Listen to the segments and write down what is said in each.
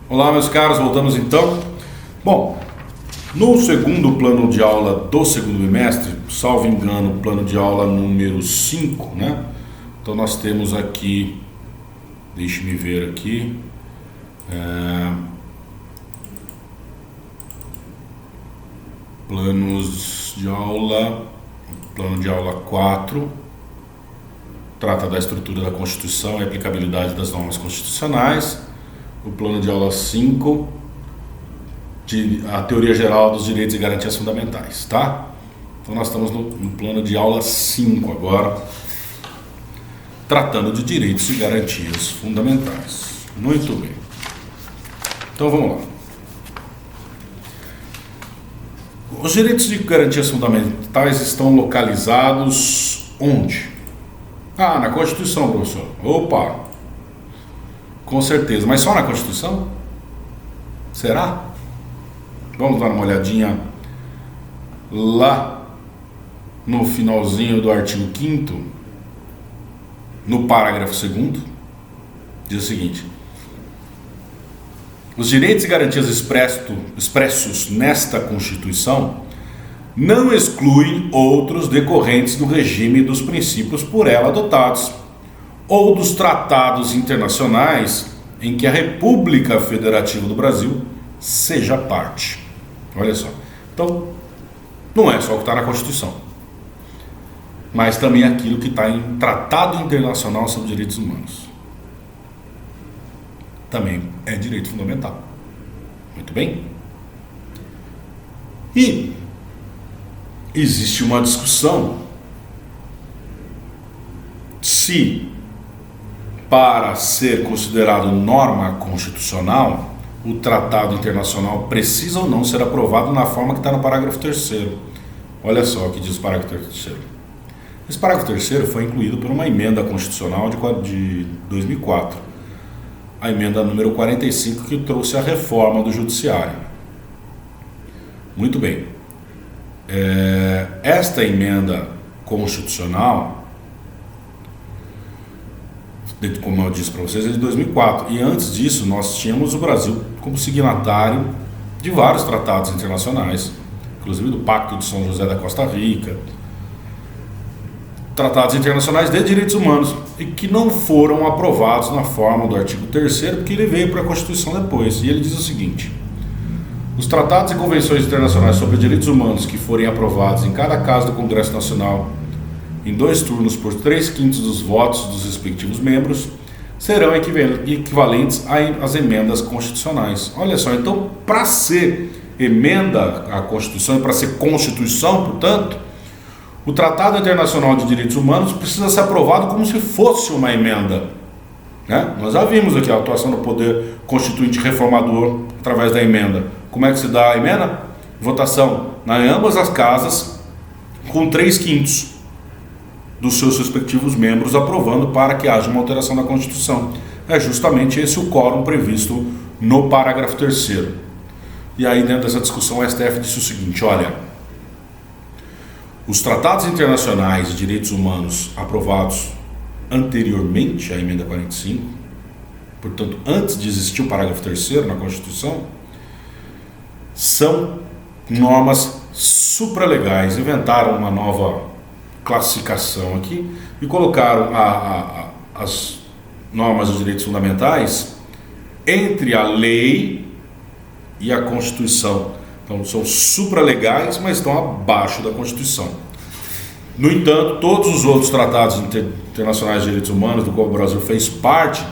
Olá, meus caros, voltamos então. Bom, no segundo plano de aula do segundo bimestre, salvo engano, plano de aula número 5, né? Então nós temos aqui, deixe-me ver aqui, planos de aula, plano de aula 4, trata da estrutura da Constituição e aplicabilidade das normas constitucionais. O plano de aula 5, a teoria geral dos direitos e garantias fundamentais, tá? Então nós estamos no plano de aula 5 agora, tratando de direitos e garantias fundamentais. Muito bem. Então vamos lá. Os direitos e garantias fundamentais estão localizados onde? Na Constituição, professor. Opa! Com certeza, mas só na Constituição? Será? Vamos dar uma olhadinha lá no finalzinho do artigo 5º, no parágrafo 2º, diz o seguinte: os direitos e garantias expressos nesta Constituição não excluem outros decorrentes do regime dos princípios por ela adotados, ou dos tratados internacionais em que a República Federativa do Brasil seja parte. Olha só. Então, não é só o que está na Constituição, mas também aquilo que está em Tratado Internacional sobre Direitos Humanos. Também é direito fundamental. Muito bem? E existe uma discussão se, para ser considerado norma constitucional, o tratado internacional precisa ou não ser aprovado na forma que está no parágrafo 3º. Olha só o que diz o parágrafo 3º. Esse parágrafo 3º foi incluído por uma emenda constitucional de 2004, a emenda número 45, que trouxe a reforma do judiciário. Muito bem. Esta emenda constitucional, como eu disse para vocês, é de 2004. E antes disso, nós tínhamos o Brasil como signatário de vários tratados internacionais, inclusive do Pacto de São José da Costa Rica, tratados internacionais de direitos humanos, e que não foram aprovados na forma do artigo 3º, porque ele veio para a Constituição depois. E ele diz o seguinte: os tratados e convenções internacionais sobre direitos humanos que forem aprovados em cada caso do Congresso Nacional em 2 turnos por 3/5 dos votos dos respectivos membros, serão equivalentes às emendas constitucionais. Olha só, então, para ser emenda à Constituição e para ser Constituição, portanto, o Tratado Internacional de Direitos Humanos precisa ser aprovado como se fosse uma emenda, né? Nós já vimos aqui a atuação do poder constituinte reformador através da emenda. Como é que se dá a emenda? Votação em ambas as casas, com 3/5 dos seus respectivos membros aprovando para que haja uma alteração da Constituição. É justamente esse o quórum previsto no parágrafo 3º. E aí, dentro dessa discussão, o STF disse o seguinte: olha, os tratados internacionais de direitos humanos aprovados anteriormente à emenda 45, portanto, antes de existir o parágrafo 3º na Constituição, são normas supralegais. Inventaram uma nova classificação aqui e colocaram as normas dos direitos fundamentais entre a lei e a Constituição. Então são supralegais, mas estão abaixo da Constituição. No entanto, todos os outros tratados internacionais de direitos humanos do qual o Brasil fez parte,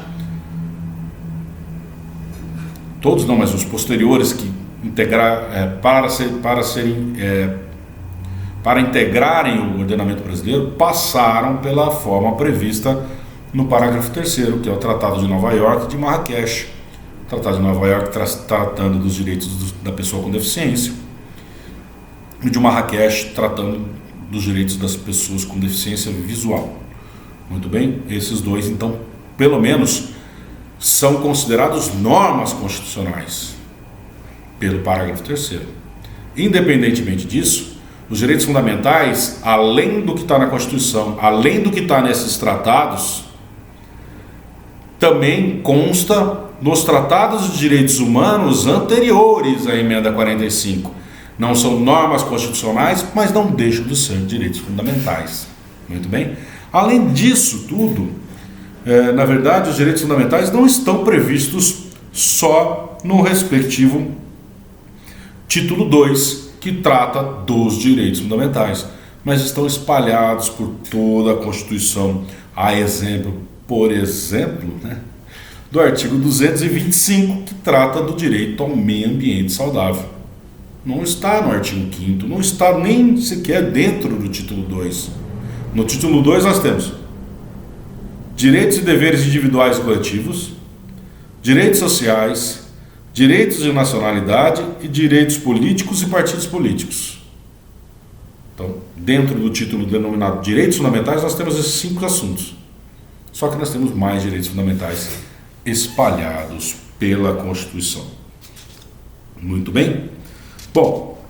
todos não, mas os posteriores que para integrarem o ordenamento brasileiro, passaram pela forma prevista no parágrafo 3º, que é o Tratado de Nova York e de Marrakech. O Tratado de Nova York tratando dos direitos da pessoa com deficiência, e de Marrakech tratando dos direitos das pessoas com deficiência visual. Muito bem? Esses dois, então, pelo menos, são considerados normas constitucionais pelo parágrafo 3º. Independentemente disso, os direitos fundamentais, além do que está na Constituição, além do que está nesses tratados, também consta nos tratados de direitos humanos anteriores à emenda 45. Não são normas constitucionais, mas não deixam de ser direitos fundamentais. Muito bem? Além disso tudo, na verdade, os direitos fundamentais não estão previstos só no respectivo título 2, que trata dos direitos fundamentais, mas estão espalhados por toda a Constituição. Há exemplo, por exemplo, do artigo 225, que trata do direito ao meio ambiente saudável. Não está no artigo 5º, não está nem sequer dentro do título 2. No título 2 nós temos direitos e deveres individuais e coletivos, direitos sociais, direitos de nacionalidade e direitos políticos e partidos políticos. Então, dentro do título denominado Direitos Fundamentais, nós temos esses 5 assuntos. Só que nós temos mais direitos fundamentais espalhados pela Constituição. Muito bem? Bom,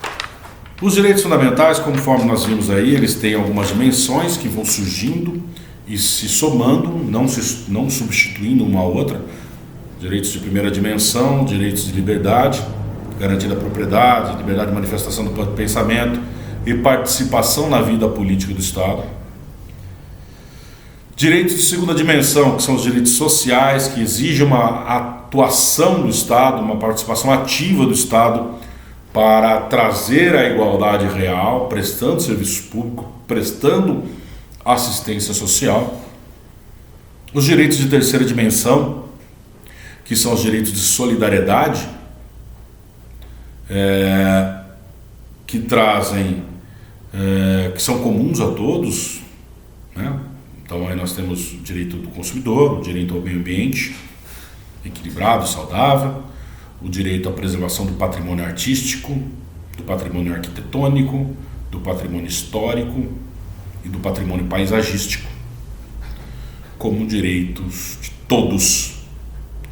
os direitos fundamentais, conforme nós vimos aí, eles têm algumas dimensões que vão surgindo e se somando, não substituindo uma a outra. Direitos de primeira dimensão, direitos de liberdade, garantia da propriedade, liberdade de manifestação do pensamento e participação na vida política do Estado. Direitos de segunda dimensão, que são os direitos sociais, que exigem uma atuação do Estado, uma participação ativa do Estado para trazer a igualdade real, prestando serviço público, prestando assistência social. Os direitos de terceira dimensão, que são os direitos de solidariedade, que trazem, que são comuns a todos, né? Então aí nós temos o direito do consumidor, o direito ao meio ambiente equilibrado, saudável, o direito à preservação do patrimônio artístico, do patrimônio arquitetônico, do patrimônio histórico e do patrimônio paisagístico, como direitos de todos,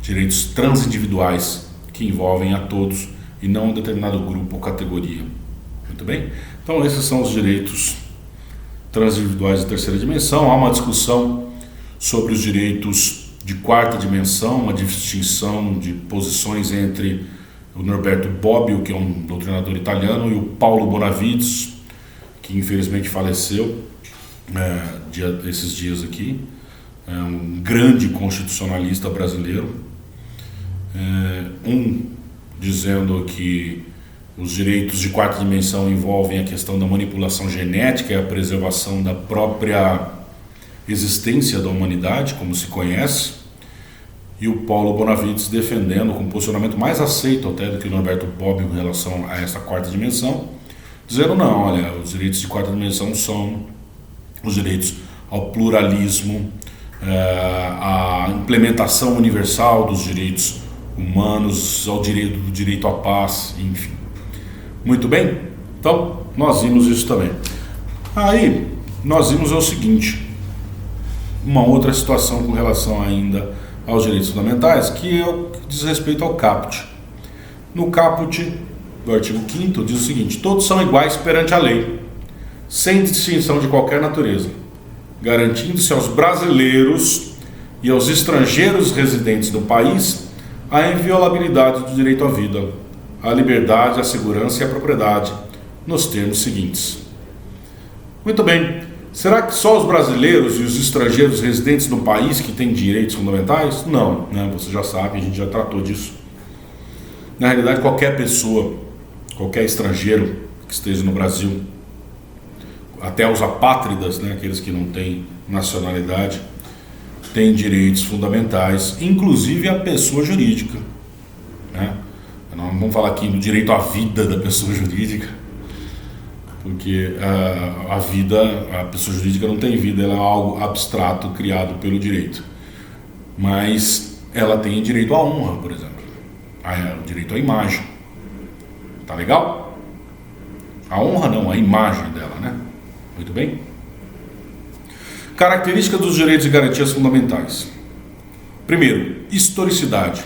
direitos transindividuais que envolvem a todos e não um determinado grupo ou categoria. Muito bem? Então esses são os direitos transindividuais de terceira dimensão. Há uma discussão sobre os direitos de quarta dimensão, uma distinção de posições entre o Norberto Bobbio, que é um doutrinador italiano, e o Paulo Bonavides, que infelizmente faleceu esses dias aqui, um grande constitucionalista brasileiro, dizendo que os direitos de quarta dimensão envolvem a questão da manipulação genética e a preservação da própria existência da humanidade, como se conhece, e o Paulo Bonavides defendendo com um posicionamento mais aceito até do que o Norberto Bobbio em relação a essa quarta dimensão, dizendo não, olha, os direitos de quarta dimensão são os direitos ao pluralismo, à implementação universal dos direitos humanos, ao direito à paz, enfim. Muito bem? Então, nós vimos isso também. Aí, nós vimos o seguinte, uma outra situação com relação ainda aos direitos fundamentais, que é o que diz respeito ao caput. No caput do artigo 5º diz o seguinte: todos são iguais perante a lei, sem distinção de qualquer natureza, garantindo-se aos brasileiros e aos estrangeiros residentes no país a inviolabilidade do direito à vida, à liberdade, à segurança e à propriedade, nos termos seguintes. Muito bem, será que só os brasileiros e os estrangeiros residentes no país que têm direitos fundamentais? Não, né? Você já sabe, a gente já tratou disso. Na realidade, qualquer pessoa, qualquer estrangeiro que esteja no Brasil, até os apátridas, né, aqueles que não têm nacionalidade, têm direitos fundamentais, inclusive a pessoa jurídica, né? Nós não vamos falar aqui do direito à vida da pessoa jurídica, porque a vida, a pessoa jurídica não tem vida, ela é algo abstrato criado pelo direito. Mas ela tem direito à honra, por exemplo, o direito à imagem. Tá legal? A honra não, a imagem dela, né? Muito bem? Características dos direitos e garantias fundamentais. Primeiro, historicidade.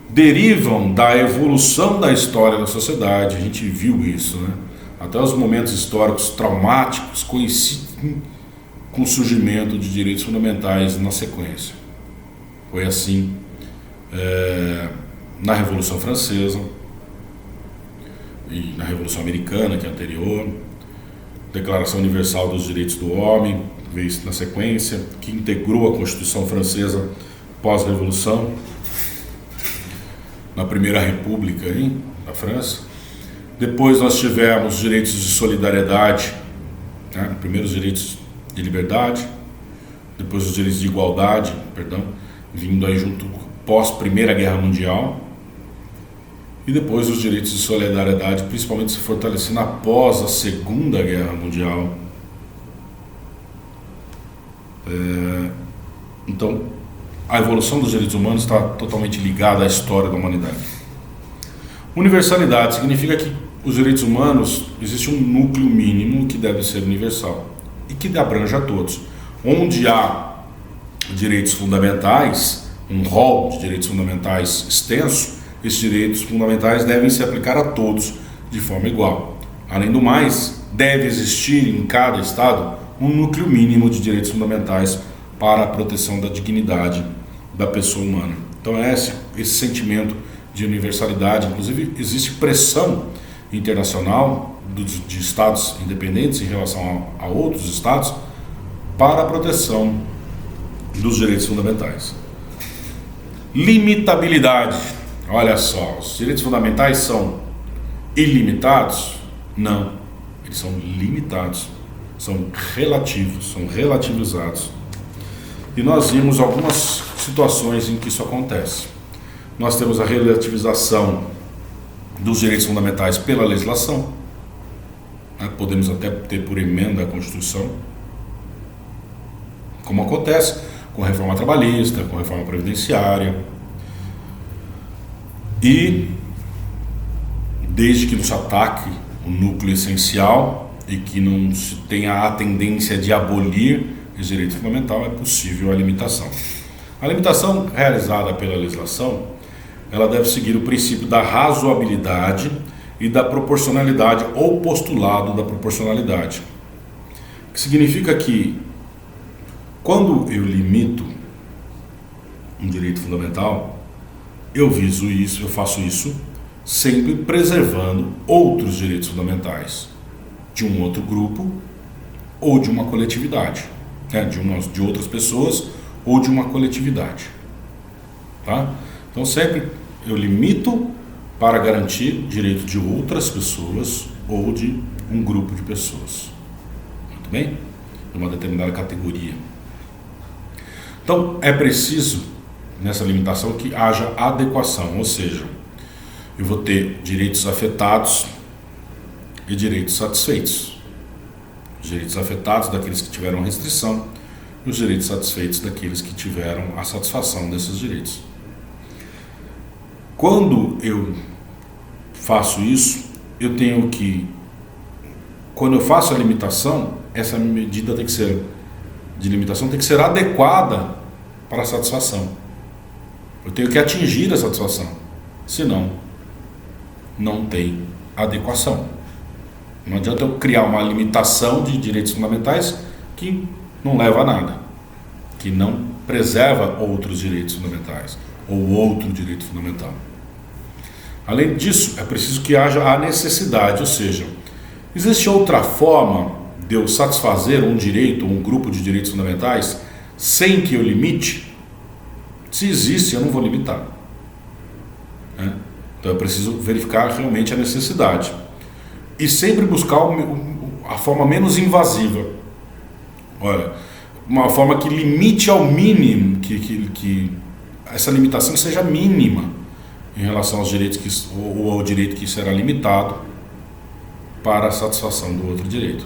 Derivam da evolução da história da sociedade, a gente viu isso, né? Até os momentos históricos traumáticos coincidem com o surgimento de direitos fundamentais na sequência. Foi assim na Revolução Francesa e na Revolução Americana, que é anterior, Declaração Universal dos Direitos do Homem, veio na sequência, que integrou a Constituição Francesa pós-Revolução, na Primeira República da França. Depois nós tivemos os direitos de solidariedade, né? Primeiro os direitos de liberdade, depois os direitos de igualdade, vindo aí junto pós Primeira Guerra Mundial, e depois os direitos de solidariedade, principalmente se fortalecendo após a Segunda Guerra Mundial. Então, a evolução dos direitos humanos está totalmente ligada à história da humanidade. Universalidade significa que os direitos humanos, existe um núcleo mínimo que deve ser universal e que abrange a todos. Onde há direitos fundamentais, um rol de direitos fundamentais extenso, esses direitos fundamentais devem se aplicar a todos de forma igual. Além do mais, deve existir em cada estado um núcleo mínimo de direitos fundamentais para a proteção da dignidade da pessoa humana. Então é esse sentimento de universalidade. Inclusive existe pressão internacional de estados independentes em relação a outros estados para a proteção dos direitos fundamentais. Limitabilidade. Olha só, os direitos fundamentais são ilimitados? Não, eles são limitados, são relativos, são relativizados. E nós vimos algumas situações em que isso acontece. Nós temos a relativização dos direitos fundamentais pela legislação, né? Podemos até ter por emenda à Constituição, como acontece com a reforma trabalhista, com a reforma previdenciária. E desde que não se ataque o núcleo essencial e que não se tenha a tendência de abolir o direito fundamental, é possível a limitação. A limitação realizada pela legislação, ela deve seguir o princípio da razoabilidade e da proporcionalidade ou postulado da proporcionalidade. Que significa que quando eu limito um direito fundamental, eu viso isso, eu faço isso sempre preservando outros direitos fundamentais de um outro grupo ou de uma coletividade, né? de outras pessoas ou de uma coletividade, tá? Então sempre eu limito para garantir direito de outras pessoas ou de um grupo de pessoas, muito bem? De uma determinada categoria. Então é preciso nessa limitação que haja adequação, ou seja, eu vou ter direitos afetados e direitos satisfeitos. Os direitos afetados daqueles que tiveram restrição e os direitos satisfeitos daqueles que tiveram a satisfação desses direitos. Quando eu faço isso, eu tenho que, quando eu faço a limitação, essa medida de limitação tem que ser adequada para a satisfação. Eu tenho que atingir a satisfação, senão não tem adequação. Não adianta eu criar uma limitação de direitos fundamentais que não leva a nada, que não preserva outros direitos fundamentais ou outro direito fundamental. Além disso, é preciso que haja a necessidade, ou seja, existe outra forma de eu satisfazer um direito ou um grupo de direitos fundamentais sem que eu limite? Se existe, eu não vou limitar, né? Então eu preciso verificar realmente a necessidade e sempre buscar a forma menos invasiva. Olha, uma forma que limite ao mínimo, que essa limitação seja mínima em relação aos direitos ou ao direito que será limitado para a satisfação do outro direito,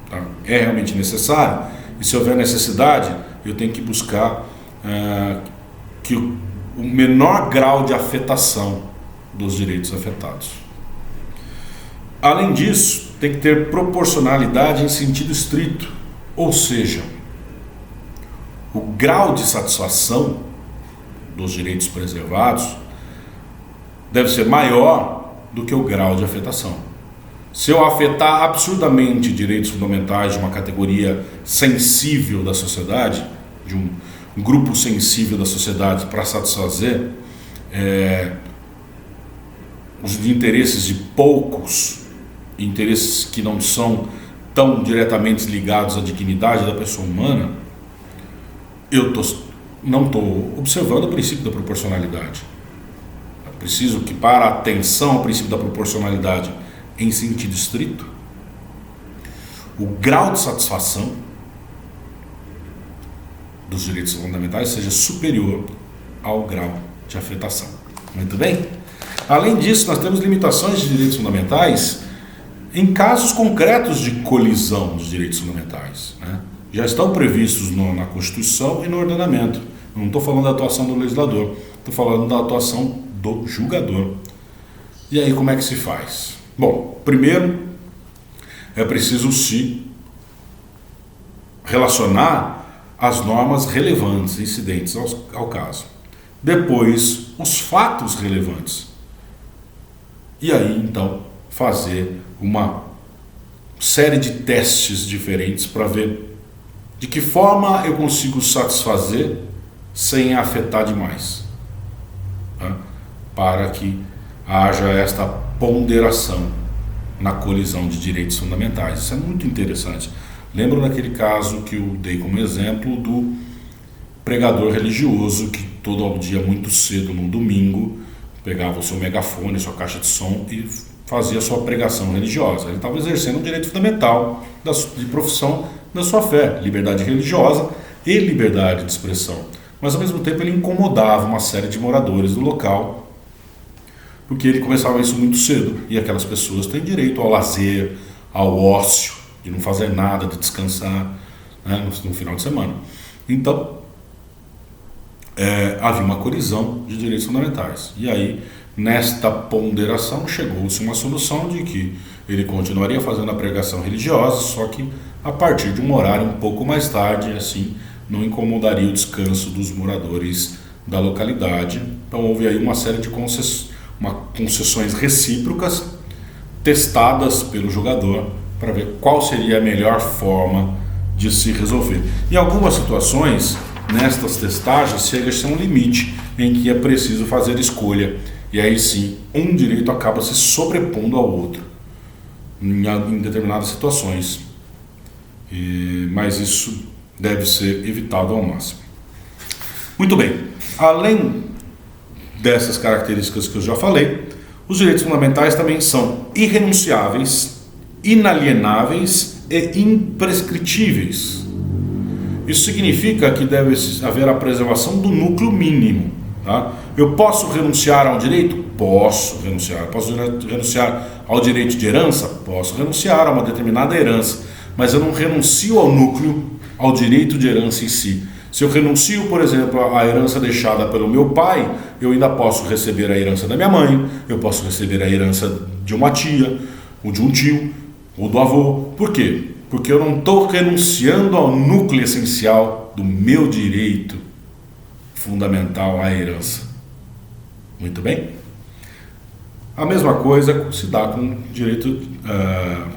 tá? É realmente necessário, e se houver necessidade, eu tenho que buscar que o menor grau de afetação dos direitos afetados. Além disso, tem que ter proporcionalidade em sentido estrito, ou seja, o grau de satisfação dos direitos preservados deve ser maior do que o grau de afetação. Se eu afetar absurdamente direitos fundamentais de uma categoria sensível da sociedade, de um grupo sensível da sociedade para satisfazer os interesses de poucos, interesses que não são tão diretamente ligados à dignidade da pessoa humana, eu não estou observando o princípio da proporcionalidade. É preciso que, para a atenção ao princípio da proporcionalidade em sentido estrito, o grau de satisfação dos direitos fundamentais seja superior ao grau de afetação. Muito bem? Além disso, nós temos limitações de direitos fundamentais em casos concretos de colisão dos direitos fundamentais, né? Já estão previstos na Constituição e no ordenamento. Eu não estou falando da atuação do legislador, estou falando da atuação do julgador. E aí, como é que se faz? Bom, primeiro é preciso se relacionar as normas relevantes, incidentes ao caso. Depois, os fatos relevantes. E aí, então, fazer uma série de testes diferentes para ver de que forma eu consigo satisfazer sem afetar demais, tá? Para que haja esta ponderação na colisão de direitos fundamentais. Isso é muito interessante. Lembro daquele caso que eu dei como exemplo do pregador religioso que todo dia muito cedo no domingo pegava o seu megafone, sua caixa de som e fazia sua pregação religiosa. Ele estava exercendo um direito fundamental de profissão da sua fé, liberdade religiosa e liberdade de expressão. Mas ao mesmo tempo ele incomodava uma série de moradores do local, porque ele começava isso muito cedo, e aquelas pessoas têm direito ao lazer, ao ócio, de não fazer nada, de descansar, né, no final de semana. Então, havia uma colisão de direitos fundamentais. E aí, nesta ponderação, chegou-se uma solução de que ele continuaria fazendo a pregação religiosa, só que a partir de um horário um pouco mais tarde, assim, não incomodaria o descanso dos moradores da localidade. Então houve aí uma série de concessões recíprocas testadas pelo jogador para ver qual seria a melhor forma de se resolver. Em algumas situações, nestas testagens, chega-se a um limite em que é preciso fazer escolha. E aí sim, um direito acaba se sobrepondo ao outro em determinadas situações. Mas isso deve ser evitado ao máximo. Muito bem, além dessas características que eu já falei, os direitos fundamentais também são irrenunciáveis, inalienáveis e imprescritíveis. Isso significa que deve haver a preservação do núcleo mínimo, tá? Eu posso renunciar ao direito? Posso renunciar. Posso renunciar ao direito de herança? Posso renunciar a uma determinada herança, mas eu não renuncio ao núcleo, ao direito de herança em si. Se eu renuncio, por exemplo, à herança deixada pelo meu pai, eu ainda posso receber a herança da minha mãe, eu posso receber a herança de uma tia, ou de um tio, ou do avô. Por quê? Porque eu não estou renunciando ao núcleo essencial do meu direito fundamental à herança. Muito bem? A mesma coisa se dá com direito,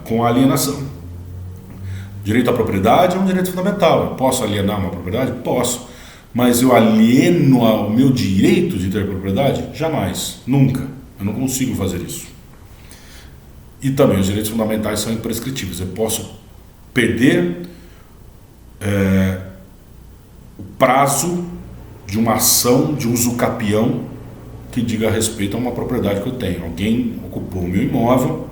com a alienação. Direito à propriedade é um direito fundamental. Eu posso alienar uma propriedade? Posso. Mas eu alieno ao meu direito de ter propriedade? Jamais. Nunca. Eu não consigo fazer isso. E também os direitos fundamentais são imprescritíveis. Eu posso perder o prazo de uma ação de uso capião que diga respeito a uma propriedade que eu tenho. Alguém ocupou o meu imóvel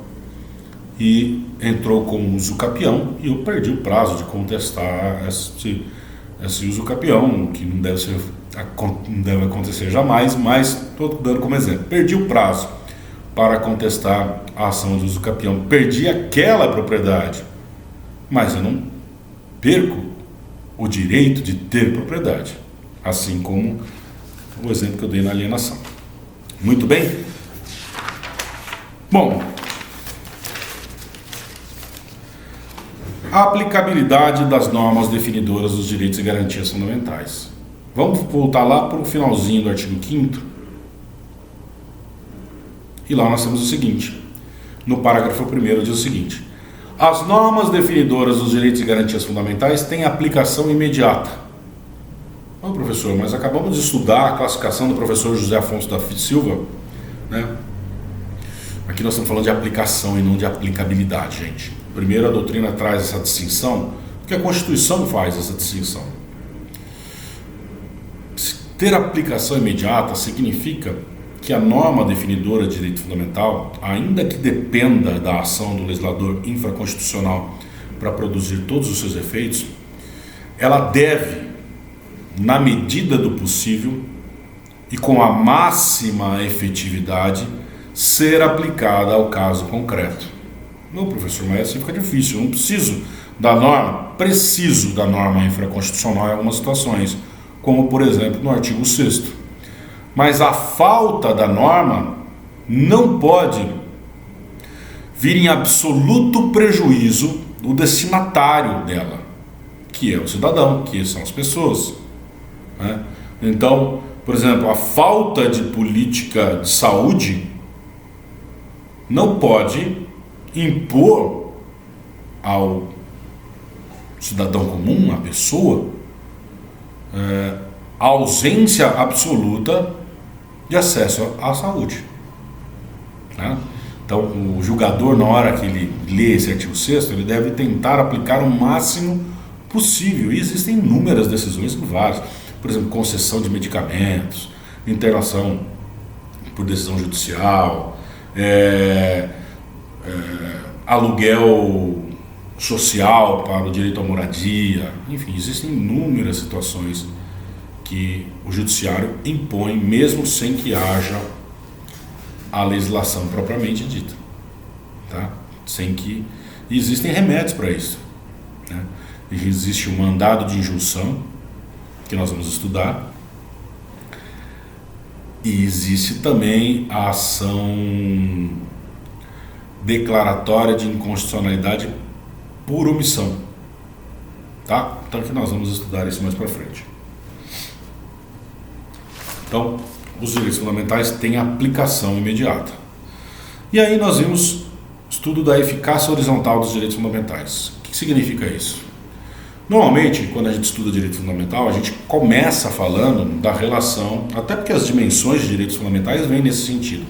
e entrou com uso capião e eu perdi o prazo de contestar esse uso capião, que não deve acontecer jamais, mas estou dando como exemplo. Perdi o prazo para contestar a ação de uso capião. Perdi aquela propriedade, mas eu não perco o direito de ter propriedade, assim como o exemplo que eu dei na alienação. Muito bem? Bom, a aplicabilidade das normas definidoras dos direitos e garantias fundamentais. Vamos voltar lá para o finalzinho do artigo 5º. E lá nós temos o seguinte, no parágrafo 1º diz o seguinte: as normas definidoras dos direitos e garantias fundamentais têm aplicação imediata. professor, mas acabamos de estudar a classificação do professor José Afonso da Silva, né? Aqui nós estamos falando de aplicação e não de aplicabilidade, gente. Primeiro, a doutrina traz essa distinção, porque a Constituição faz essa distinção. Ter aplicação imediata significa que a norma definidora de direito fundamental, ainda que dependa da ação do legislador infraconstitucional para produzir todos os seus efeitos, ela deve, na medida do possível e com a máxima efetividade, ser aplicada ao caso concreto. Não, professor, mas assim fica difícil. Eu não preciso da norma, preciso da norma infraconstitucional em algumas situações, como por exemplo no artigo 6º. Mas a falta da norma não pode vir em absoluto prejuízo do destinatário dela, que é o cidadão, que são as pessoas, né? Então, por exemplo, a falta de política de saúde não pode impor ao cidadão comum, à pessoa, a ausência absoluta de acesso à saúde, né? Então, o julgador, na hora que ele lê esse artigo 6º, ele deve tentar aplicar o máximo possível. E existem inúmeras decisões, várias. Por exemplo, concessão de medicamentos, internação por decisão judicial, aluguel social para o direito à moradia. Enfim, existem inúmeras situações que o judiciário impõe, mesmo sem que haja a legislação propriamente dita, tá? Sem que... E existem remédios para isso, né? Existe o mandado de injunção, que nós vamos estudar, e existe também a ação declaratória de inconstitucionalidade por omissão, tá? Então que nós vamos estudar isso mais para frente. Então, os direitos fundamentais têm aplicação imediata. E aí nós vimos estudo da eficácia horizontal dos direitos fundamentais. O que significa isso? Normalmente, quando a gente estuda direito fundamental, a gente começa falando da relação, até porque as dimensões de direitos fundamentais vêm nesse sentido,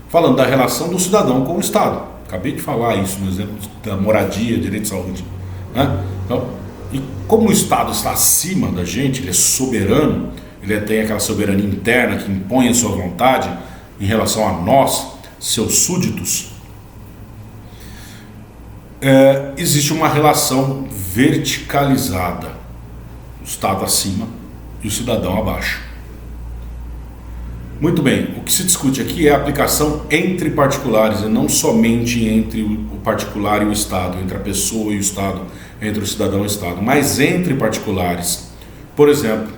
falando da relação do cidadão com o Estado. Acabei de falar isso no exemplo da moradia, direito de saúde, né? Então, e como o Estado está acima da gente, ele é soberano, ele tem aquela soberania interna que impõe a sua vontade em relação a nós, seus súditos, existe uma relação verticalizada, o Estado acima e o cidadão abaixo. Muito bem, o que se discute aqui é a aplicação entre particulares e não somente entre o particular e o Estado, entre a pessoa e o Estado, entre o cidadão e o Estado, mas entre particulares. Por exemplo,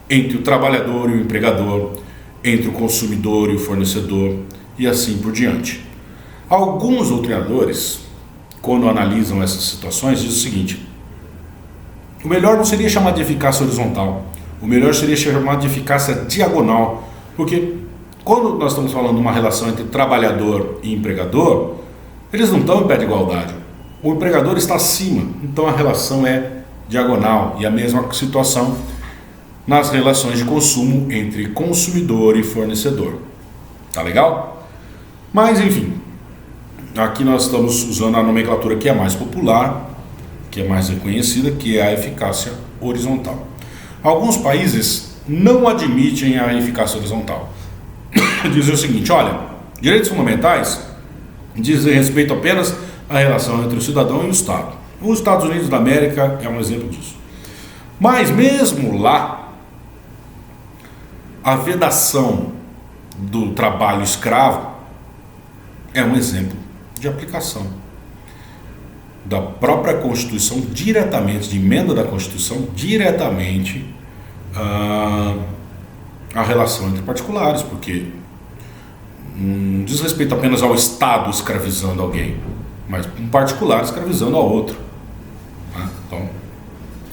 entre o trabalhador e o empregador, entre o consumidor e o fornecedor e assim por diante. Alguns doutrinadores, quando analisam essas situações, dizem o seguinte: o melhor não seria chamar de eficácia horizontal, o melhor seria chamar de eficácia diagonal, porque quando nós estamos falando de uma relação entre trabalhador e empregador, eles não estão em pé de igualdade. O empregador está acima, então a relação é diagonal, e a mesma situação nas relações de consumo entre consumidor e fornecedor. Tá legal? Mas enfim, aqui nós estamos usando a nomenclatura que é mais popular, que é mais reconhecida, que é a eficácia horizontal. Alguns países não admitem a eficácia horizontal. Dizem o seguinte: olha, direitos fundamentais dizem respeito apenas à relação entre o cidadão e o Estado. Os Estados Unidos da América é um exemplo disso. Mas mesmo lá, a vedação do trabalho escravo é um exemplo de aplicação da própria Constituição, diretamente, de emenda da Constituição, diretamente a relação entre particulares, porque não diz respeito apenas ao Estado escravizando alguém, mas um particular escravizando ao outro, né? Então,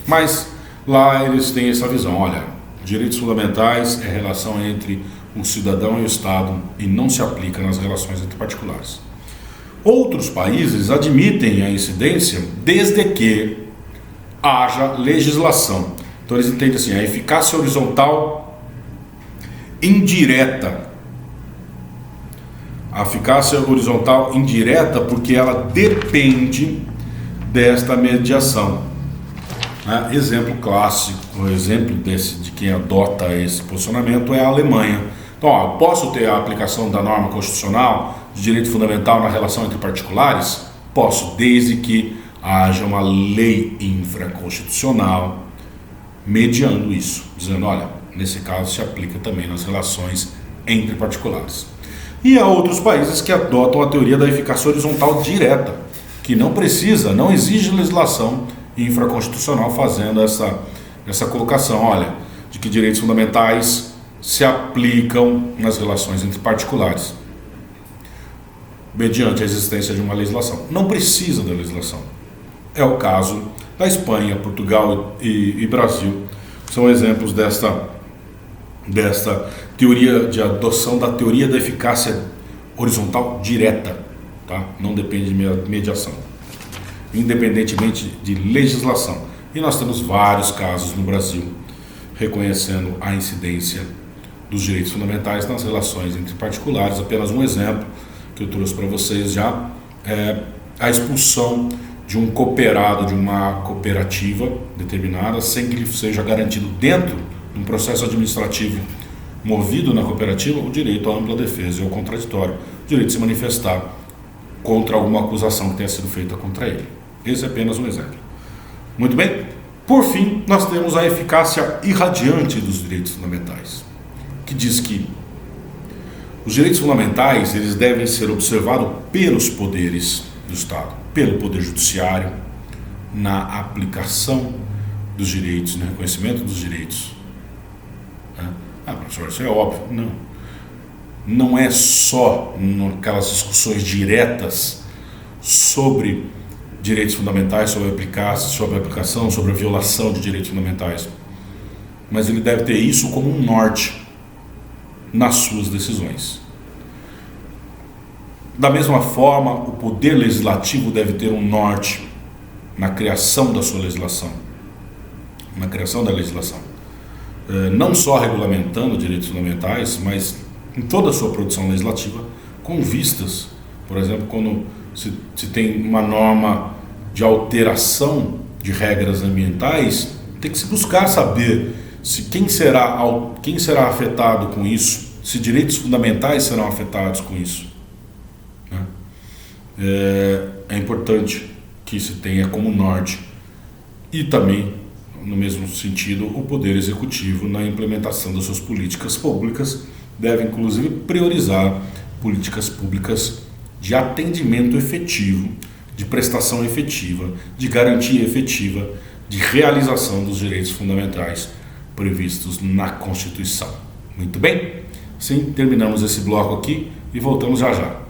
mas lá eles têm essa visão: olha, direitos fundamentais é a relação entre o cidadão e o Estado e não se aplica nas relações entre particulares. Outros países admitem a incidência desde que haja legislação. Então Então eles entendem assim, a eficácia horizontal indireta. A eficácia horizontal indireta porque ela depende desta mediação. Exemplo clássico, o exemplo de quem adota esse posicionamento é a Alemanha. Então, posso ter a aplicação da norma constitucional de direito fundamental na relação entre particulares? Posso, desde que haja uma lei infraconstitucional mediando isso, dizendo, olha, nesse caso se aplica também nas relações entre particulares. E há outros países que adotam a teoria da eficácia horizontal direta, que não precisa, não exige legislação infraconstitucional fazendo essa colocação, olha, de que direitos fundamentais se aplicam nas relações entre particulares, mediante a existência de uma legislação. Não precisa da legislação. É o caso da Espanha, Portugal e Brasil. São exemplos desta teoria de adoção da teoria da eficácia horizontal direta, tá? Não depende de mediação, independentemente de legislação. E nós temos vários casos no Brasil reconhecendo a incidência dos direitos fundamentais nas relações entre particulares. Apenas um exemplo que eu trouxe para vocês já é a expulsão de um cooperado de uma cooperativa determinada sem que lhe seja garantido dentro de um processo administrativo movido na cooperativa o direito à ampla defesa e ao contraditório, o direito de se manifestar contra alguma acusação que tenha sido feita contra ele. Esse é apenas um exemplo. Muito bem? Por fim, nós temos a eficácia irradiante dos direitos fundamentais, que diz que os direitos fundamentais eles devem ser observados pelos poderes do Estado, pelo Poder Judiciário, na aplicação dos direitos, no reconhecimento dos direitos. Professor, isso é óbvio. Não. Não é só naquelas discussões diretas sobre direitos fundamentais, sobre a aplicação, sobre a violação de direitos fundamentais. Mas ele deve ter isso como um norte nas suas decisões. Da mesma forma, o poder legislativo deve ter um norte na criação da sua legislação, na criação da legislação. Não só regulamentando direitos fundamentais, mas em toda a sua produção legislativa, com vistas, por exemplo, quando se tem uma norma de alteração de regras ambientais, tem que se buscar saber se quem será afetado com isso, se direitos fundamentais serão afetados com isso. É importante que se tenha como norte e também, no mesmo sentido, o Poder Executivo na implementação das suas políticas públicas deve inclusive priorizar políticas públicas de atendimento efetivo, de prestação efetiva, de garantia efetiva, de realização dos direitos fundamentais previstos na Constituição. Muito bem? Sim, terminamos esse bloco aqui e voltamos já já.